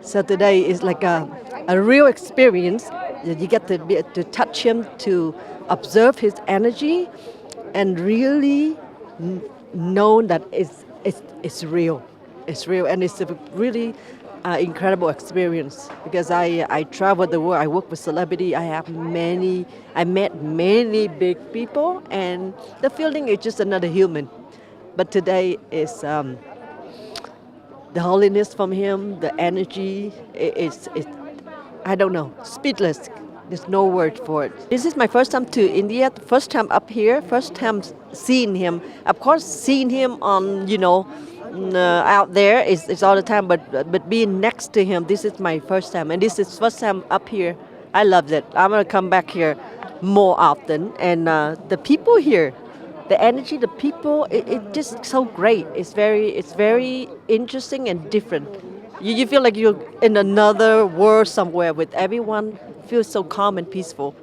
So today is like a real experience. You get to touch him, to observe his energy, and really know that it's real. It's real, and it's a really incredible experience because I travel the world. I work with celebrity. I met many big people, and the feeling is just another human. But today is the holiness from him, the energy. It's I don't know, speechless. There's no word for it. This is my first time to India, first time up here, first time seeing him. Of course, seeing him on, out there is all the time, but being next to him, this is my first time, and this is first time up here. I loved it. I'm gonna come back here more often, and the people here, the energy, the people, it just so great. It's very interesting and different. You feel like you're in another world somewhere with everyone feels so calm and peaceful.